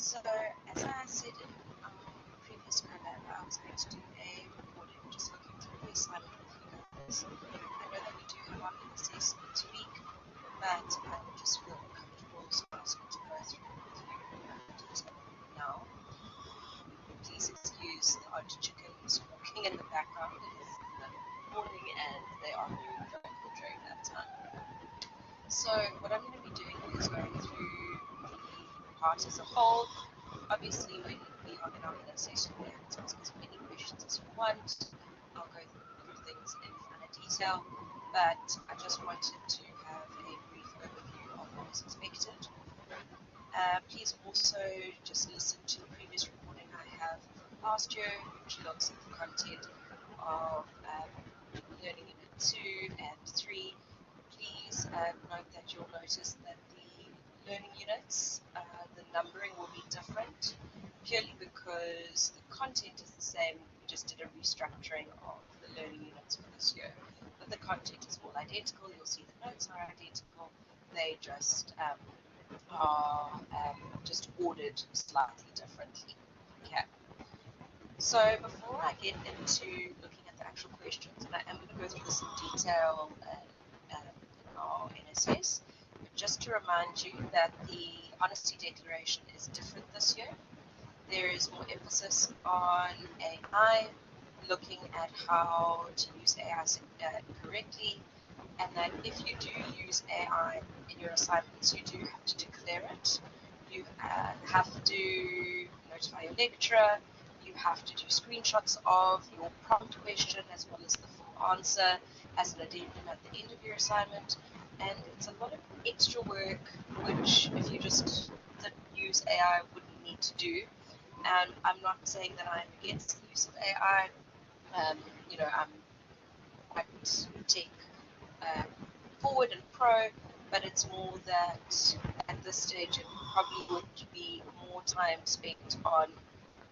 So, as I said in our previous collab, I was going to do a recording just looking through the assignment with you guys. I know that we do have our NSS next week, but I would just feel comfortable so asking to go through it with you detail now. Please excuse the odd chickens walking in the background. It is the morning and they are very vocal during that time. So, what I'm going to be doing is going through the part as a whole. Obviously, when we are in our inner session, we have to ask as many questions as you want. I'll go through things in finer detail, but I just wanted to have a brief overview of what is expected. Please also just listen to the previous recording I have from last year, which looks at the content of Learning Unit 2 and 3. Please note that you'll notice that the learning units, the numbering will be different, purely because the content is the same. We just did a restructuring of the learning units for this year, but the content is all identical. You'll see the notes are identical. They just are just ordered slightly differently. Okay. So before I get into looking at the actual questions, and I am going to go through this in detail in our NSS, but just to remind you that the honesty declaration is different this year. There is more emphasis on AI, looking at how to use AI correctly, and that if you do use AI in your assignments, you do have to declare it. You have to notify your lecturer. You have to do screenshots of your prompt question as well as the full answer as an addendum at the end of your assignment. And it's a lot of extra work, which if you just didn't use AI, wouldn't need to do. And I'm not saying that I'm against the use of AI. I'm quite tech forward and pro, but it's more that at this stage it probably would be more time spent on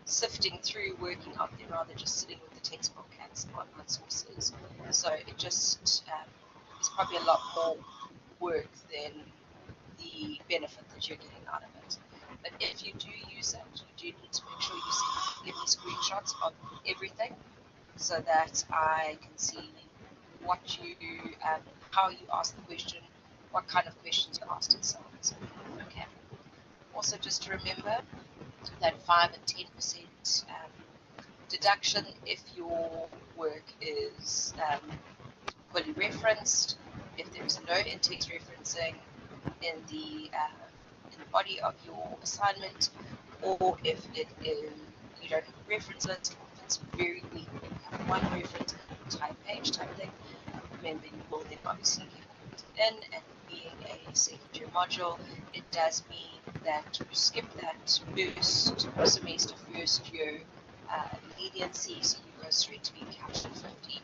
sifting through, working out there, rather just sitting with the textbook and some online sources. So it just is probably a lot more work than the benefit that you're getting out of it. But if you do use it, you do need to make sure you give me screenshots of everything so that I can see what you how you ask the question, what kind of questions you asked, and so on and so forth. Okay. Also, just to remember that 5 and 10% deduction if your work is fully referenced, if there is no in-text referencing in the body of your assignment, or if it is you don't have references, if it's very weak, you have one reference type page type thing. Remember, you will then obviously get it in, and being a second-year module, it does mean that you skip that first semester, first year leniency, so you go straight to being capped at 50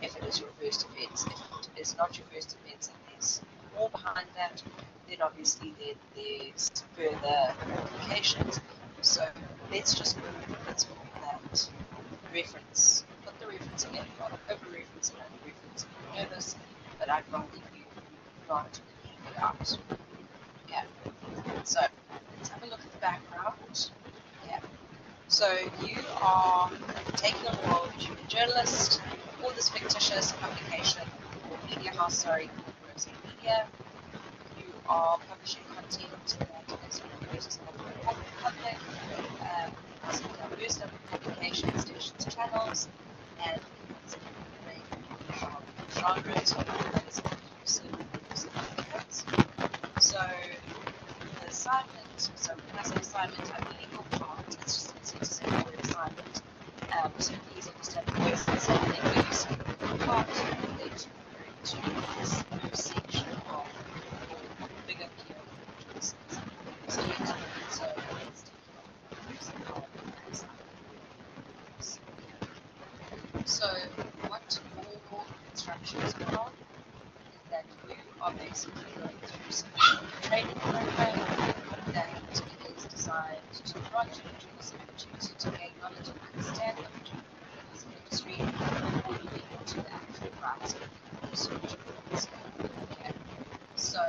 if it is your first offence. If it is not your first offence and there's more behind that, then obviously there's further implications. So let's just move that reference. Put the reference in, not over-reference and under-reference. You know this, but I'd rather you not leave it out. Okay. So let's have a look at the background. Okay. So you are taking a role as a journalist for this fictitious publication or media house, works in media. You are publishing content that is requested by the public, some diverse publication stations, channels, and genres, that is inclusive. So the assignment, so when I say assignment, I mean legal part, it's just easy to say the word assignment. So please understand the first and second thing when you say legal part, they to this section of the bigger clear choices. So let's So what all instructions are is that you are basically going through some training program that is designed to grant you the opportunity to gain knowledge and understanding of the journalism industry before you get into the actual writing and research. Okay. So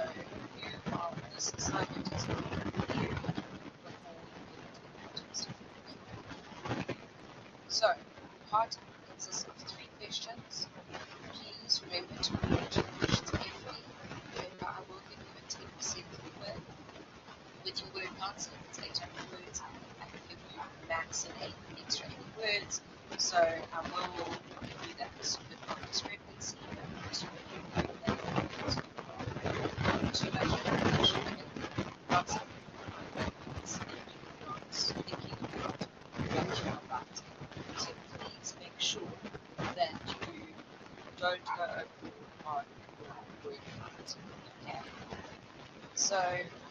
this assignment is going to be before you get So, part consists of 3 questions. Please remember to read the questions carefully. Remember, I will give you a 10% win with your word counts. If it's 800 words, I can give you max and 8 extra 80 words. So I will give you that bit of discrepancy. Too much information in not something it's not thinking about what you are writing. So please make sure that you don't go overboard on your word count. Okay. So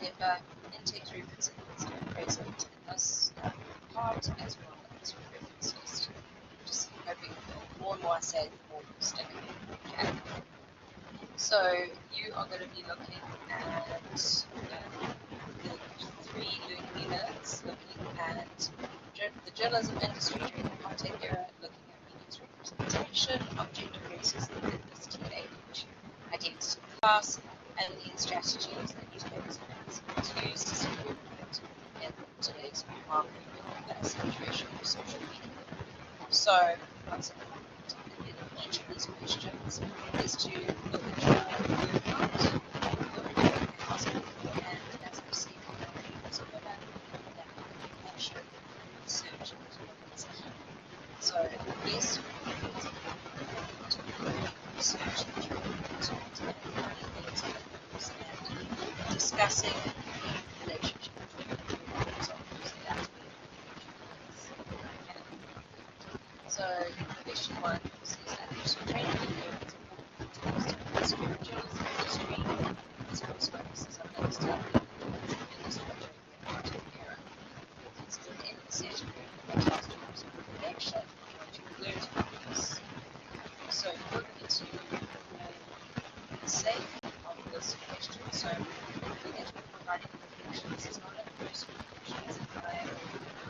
remember, intake references are present in this part as well as references. Just hoping that more and more I say, the more you stick. Okay. So you are going to be looking at the 3 learning units, looking at the journalism industry during the apartheid era, looking at media's representation, objective racism, ethnicity, age, identity, class, and then strategies that newspapers and magazines use to secure input in today's market situation of social media. So, what's important in each of these questions is to look at your word count, your housing, and as I've said in my previous webinar, that information, research, is key. So, yes, research, and discussing the relationship between examples that So, question 1 says that there's training it's important to spirituals industry as well as focuses on understanding the structure of the era. It's an emphasis on the connection to learn from this. So, you're going to say on this question. So, looking at providing reflections is not a personal reflections.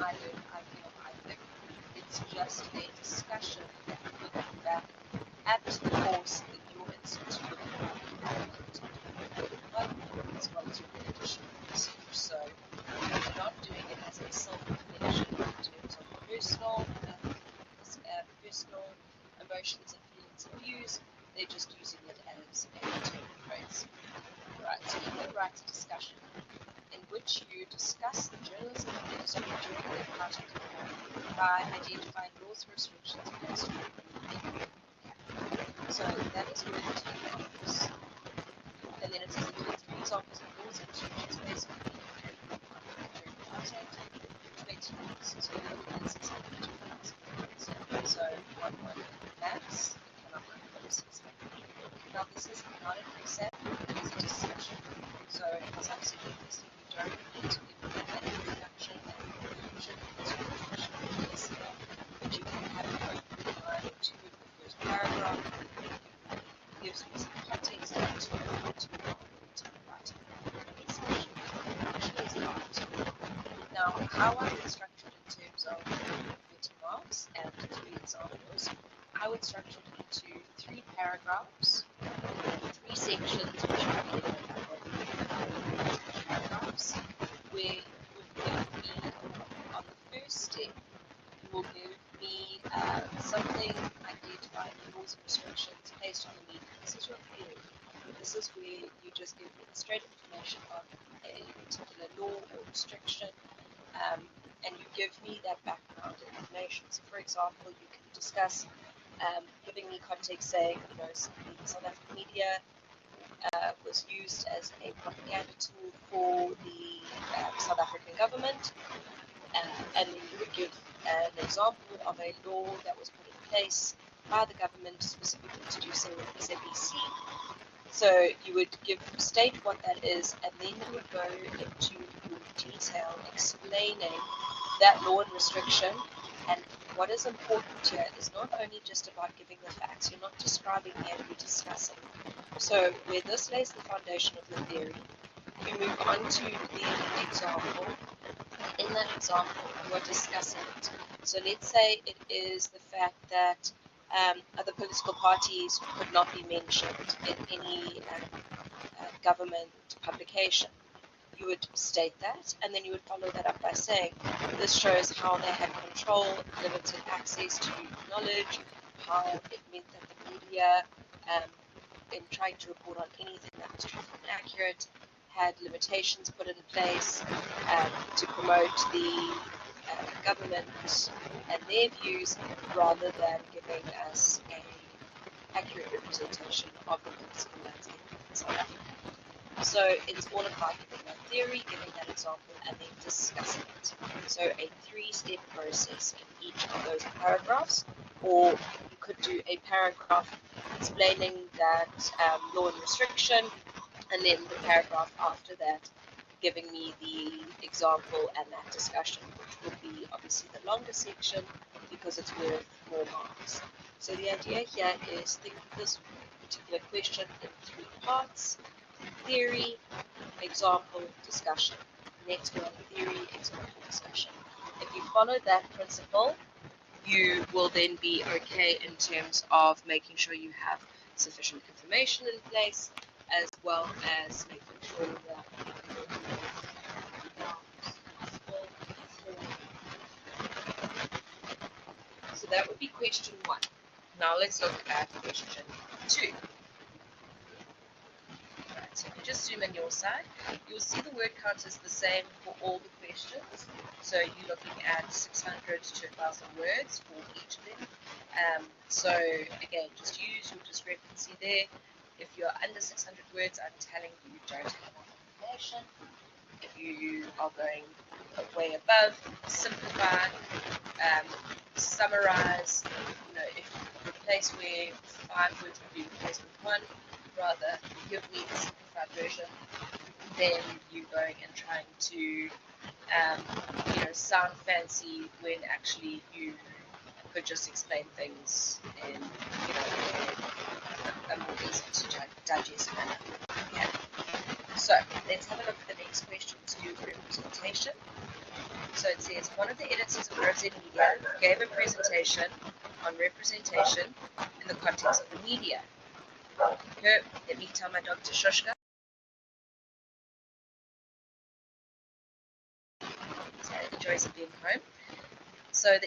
I feel, I think. It's just a discussion that you look back at the course that your institute as well as your additional research. So you're not doing it as a self-reflection in terms of personal emotions and feelings and views. They're just using it as a term phrase. Right, so you're going to write a discussion in which you discuss the journalism industry during the apartheid era by identifying laws and restrictions against women. So that is where the team goes. And then it says include 3 examples of laws and restrictions based on the during apartheid, 20 minutes. So you're looking at 600. So 1 max, you cannot run 36 minutes. Now this is not an exam, it is a discussion. So as I've said previously, you don't need to give an introduction and conclusion as your traditional is, but you can have an open line or 2 in the first paragraph. It gives me some context to what you are writing in the discussion. Actually, is not. Now, how I would structure it in terms of 30 marks and 3 examples, I would structure it into 3 paragraphs, 3 sections, which would be paragraphs, where you would give me, on the first step, you will give me something identifying the laws and restrictions based on the media. This is your theory. This is where you just give me the straight information on a particular law or restriction, and you give me that background information. So, for example, you can discuss giving me context, saying, the South African media was used as a propaganda tool for the South African government, and then you would give an example of a law that was put in place by the government specifically to do so with SABC. So you would state what that is, and then you would go into detail explaining that law and restriction. And what is important here is not only just about giving the facts, you're not describing and you're discussing. So where this lays the foundation of the theory, you move on to the example. In that example, you are discussing it. So let's say it is the fact that other political parties could not be mentioned in any government publication. You would state that, and then you would follow that up by saying, this shows how they had control, limited access to knowledge, how it meant that the media, in trying to report on anything that was truthful and accurate, had limitations put in place to promote the government and their views rather than giving us an accurate representation of the political landscape in South Africa. So it's all about giving that theory, giving that example, and then discussing it. So a 3-step process in each of those paragraphs, or you could do a paragraph explaining that law and restriction, and then the paragraph after that giving me the example and that discussion, which will be obviously the longer section because it's worth more marks. So the idea here is think of this particular question in 3 parts: theory, example, discussion. Next one, theory, example, discussion. If you follow that principle, you will then be okay in terms of making sure you have sufficient information in place, as well as making sure that so that would be question 1. Now let's look at question 2. Right, so if you just zoom in your side, you'll see the word count is the same for all the questions. So you're looking at 600 to 1,000 words for each of them. So again, just use your discrepancy there. If you're under 600 words, I'm telling you, you don't have enough information. If you are going way above, simplify, summarize. If replace where 5 words would be replaced with 1, rather give me the simplified version. Then you going and trying to sound fancy when actually you could just explain things in a more easy to digest manner. Okay. So let's have a look at the next question to do with representation. So it says, one of the editors of RZ Media gave a presentation on representation in the context of the media. Here, let me tell my dog to shushka. Sorry, the joys of being home. So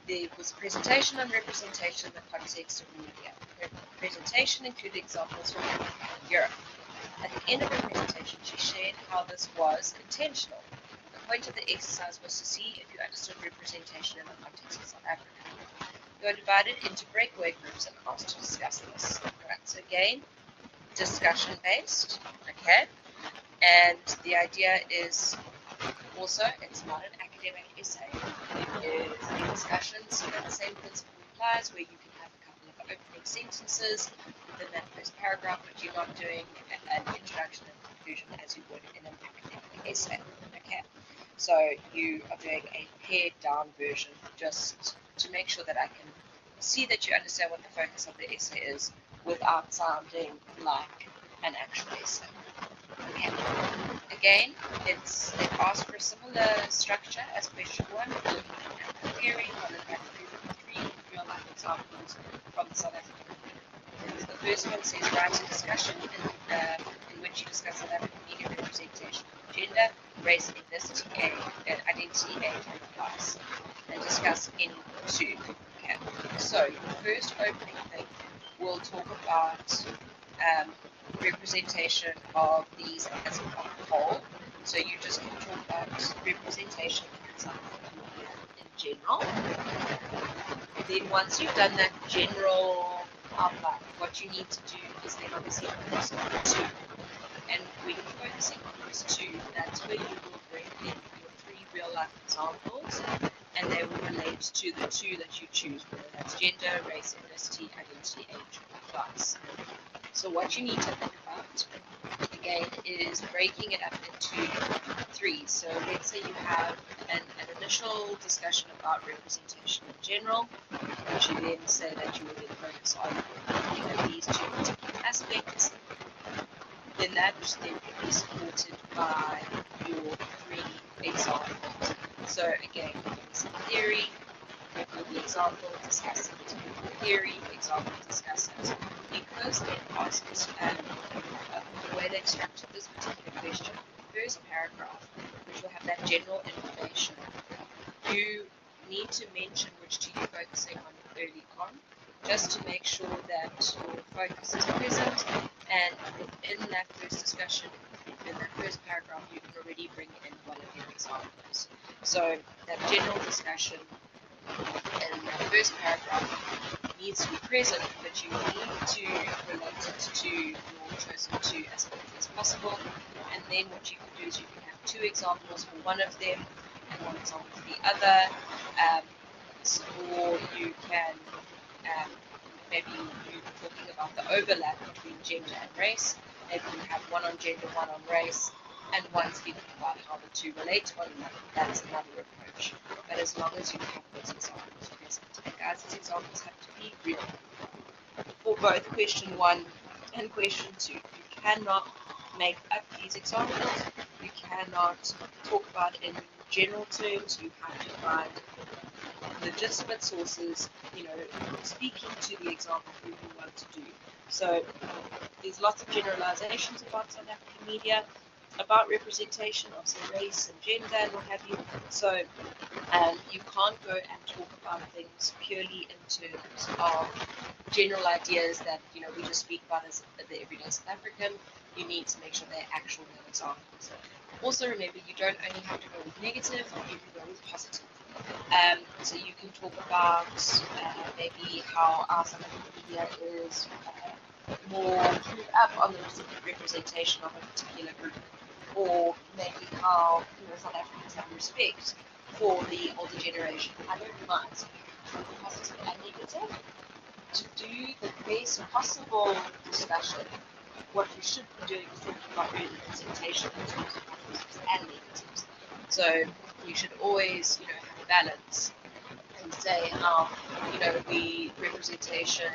there was a presentation on representation in the context of media. Her presentation included examples from Africa and Europe. At the end of her presentation, she shared how this was intentional. The point of the exercise was to see if you understood representation in the context of South Africa. You are divided into breakaway groups and asked to discuss this. Right, so again, discussion based, okay? And the idea is also, it's not an academic essay. It is a discussion, so that the same principle applies where you can have a couple of opening sentences within that first paragraph, but you're not doing an introduction and conclusion as you would in an academic essay. Okay, so you are doing a pared down version just to make sure that I can see that you understand what the focus of the essay is without sounding like an actual essay. Okay. Again, it asks for a similar structure as question 1, looking at the theory, followed by 3 real-life examples from the South African community. The first one says, write a discussion in which you discuss South African media representation of gender, race, ethnicity, identity, age, and class, and discuss any 2. Okay. So, the first opening thing will talk about representation of these as a whole. So you just can talk about representation in South African media in general. Then once you've done that general outline, what you need to do is then obviously focus on the 2. And when you're focusing on those 2, that's where you will bring in your 3 real-life examples, and they will relate to the 2 that you choose, whether that's gender, race, ethnicity, identity, age, or class. So what you need to think about, again, is breaking it up into 3. So let's say you have an initial discussion about representation in general, which you then say that you will then focus on these 2 particular aspects. Then that then can be supported by your 3 examples. So again, some theory, the example, discuss it. Theory, example, discuss it. Because it asks the way they structured this particular question, the first paragraph, which will have that general information, you need to mention which two you're focusing on early on, just to make sure that your focus is present, and within that first discussion, in that first paragraph, you can already bring in one of your examples. So that general discussion in that first paragraph needs to be present, but you need to relate it to your chosen two as quickly as possible. And then what you can do is you can have two examples for one of them and one example for the other, or you can maybe you're talking about the overlap between gender and race. Maybe you have one on gender, one on race, and one speaking about how the two relate to one another. That's another approach. But as long as you have those examples present. And guys, these examples have to be real. For both question 1 and question 2. You cannot make up these examples. You cannot talk about it in general terms. You have to find legitimate sources, speaking to the example who you want to do. So there's lots of generalizations about South African media, about representation of say race and gender and what have you. So you can't go and talk about things purely in terms of general ideas that we just speak about as the everyday South African. You need to make sure they're actual real examples. Also remember, you don't only have to go with negative, you can go with positive. So you can talk about maybe how our South African media is more clued up on the representation of a particular group, or maybe how South Africans have respect for the older generation. I don't mind positive and negative. To do the best possible discussion, what you should be doing is thinking about representation in terms of positives and negatives. So you should always, have a balance and say how, the representation,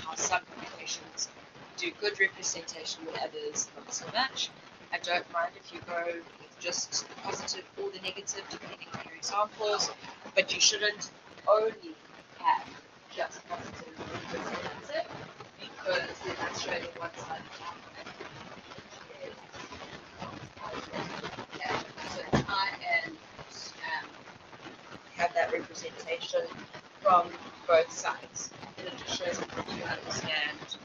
how some publications do good representation with others not so much. I don't mind if you go with just the positive or the negative depending on your examples, but you shouldn't only have just positive and negative, because then that's showing one side of the so try and have that representation from both sides. And it just shows that you understand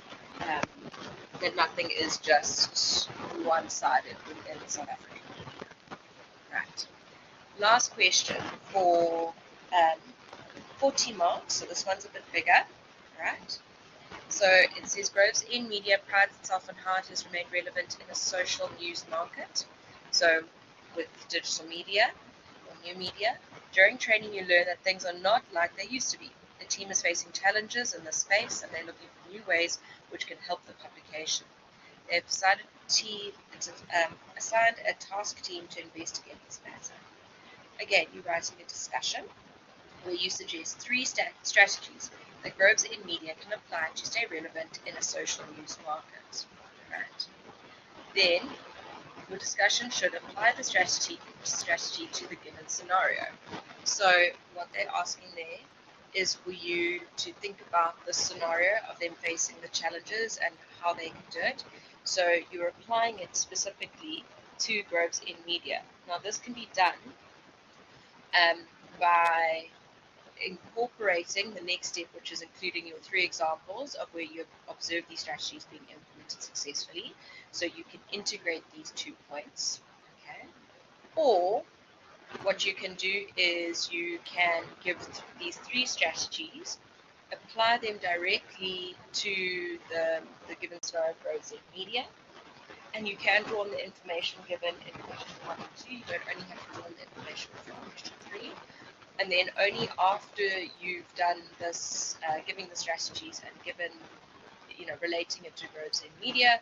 that nothing is just one-sided within South Africa. Right. Last question for 40 marks, so this one's a bit bigger, right? So it says Groves in Media prides itself on how it has remained relevant in a social news market. So with digital media or new media, during training you learn that things are not like they used to be. The team is facing challenges in this space and they're looking for new ways which can help the publication. They've assigned a task team to investigate this matter. Again, you're writing a discussion where you suggest 3 strategies that Groves in Media can apply to stay relevant in a social news market. Right. Then, your discussion should apply the strategy to the given scenario. So, what they're asking there is for you to think about the scenario of them facing the challenges and how they can do it. So, you're applying it specifically to Groves in Media. Now, this can be done by incorporating the next step, which is including your 3 examples of where you've observed these strategies being implemented successfully. So you can integrate these 2 points. Okay. Or what you can do is you can give these 3 strategies, apply them directly to the given scenario of Groves in Media, and you can draw on the information given in question 1 and 2. You don't only have to draw on the information from question 3. And then only after you've done this, giving the strategies and given, relating it to Groves in Media,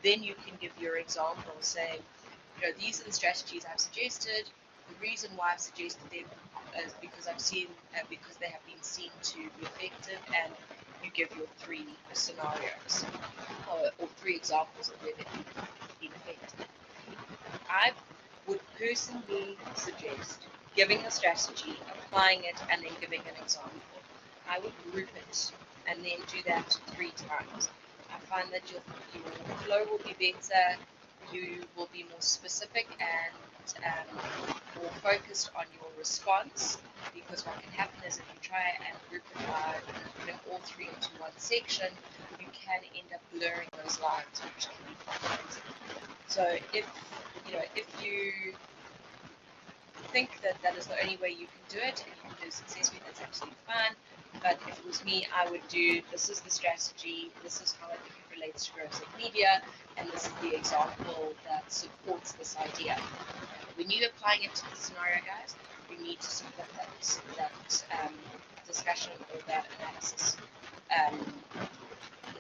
then you can give your example saying, these are the strategies I've suggested. The reason why I've suggested them is because because they have been seen to be effective, and you give your 3 scenarios or 3 examples of where they've been effective. I would personally suggest giving a strategy, applying it, and then giving an example. I would group it and then do that 3 times. I find that your flow will be better, you will be more specific, and more focused on your response, because what can happen is if you try and group it by putting all three into one section, you can end up blurring those lines, which can be confusing. So if you think that that is the only way you can do it and you can do it successfully, that's absolutely fine. But if it was me, I would do, this is the strategy, this is how I think it relates to growth of media, and this is the example that supports this idea. When you're applying it to the scenario, guys, you need to support that discussion or that analysis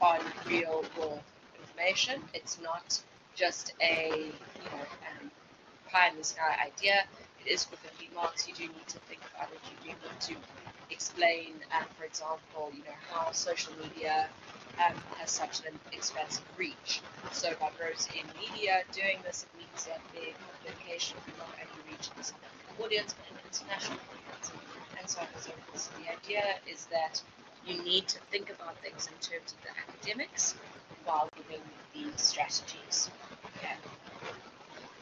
on real world information. It's not just a pie in the sky idea. It is for 50 marks. You do need to think about it. You do need to explain, for example, how social media has such an expansive reach. So by growth in media doing this, it means that their publication will not only reach the South African audience, but an international audience, and so on and so forth. So the idea is that you need to think about things in terms of the academics while giving the strategies. Okay.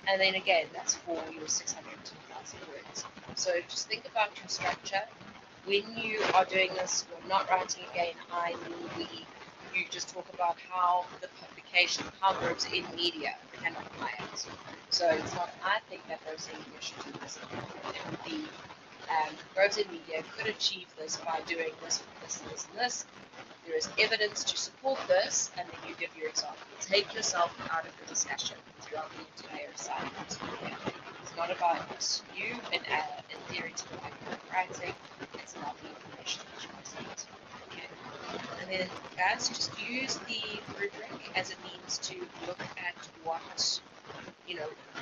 And then again, that's for your 600 to 1,000 words. So just think about your structure. When you are doing this, you're not writing again, I, me, we. You just talk about how the publication, how groups in media can apply it. So it's not, I think that groups in media should do this. It would be, groups in media could achieve this by doing this, this, this, and this. There is evidence to support this, and then you give your example. Take yourself out of the discussion throughout the entire assignment. Okay? It's not about you in theory to look like writing, it's about the information that you present. Okay? And then, guys, just use the rubric as a means to look at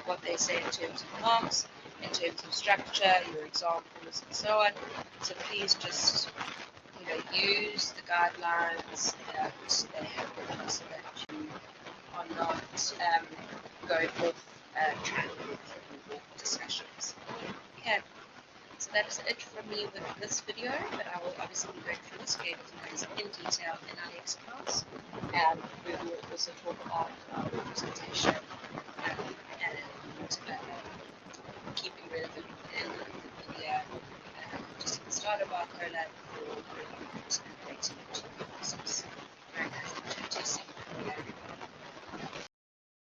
what they say in terms of marks, in terms of structure, your examples, and so on. So please just use the guidelines that they have written so that you are not going off track with discussions. Okay, so that is it from me with this video, but I will obviously be going through this game with you guys in detail in our next class. We will also talk about representation and keeping relevant in the media. Just at the start of our collab for relating it to the process. Alright guys, I'll chat to you soon.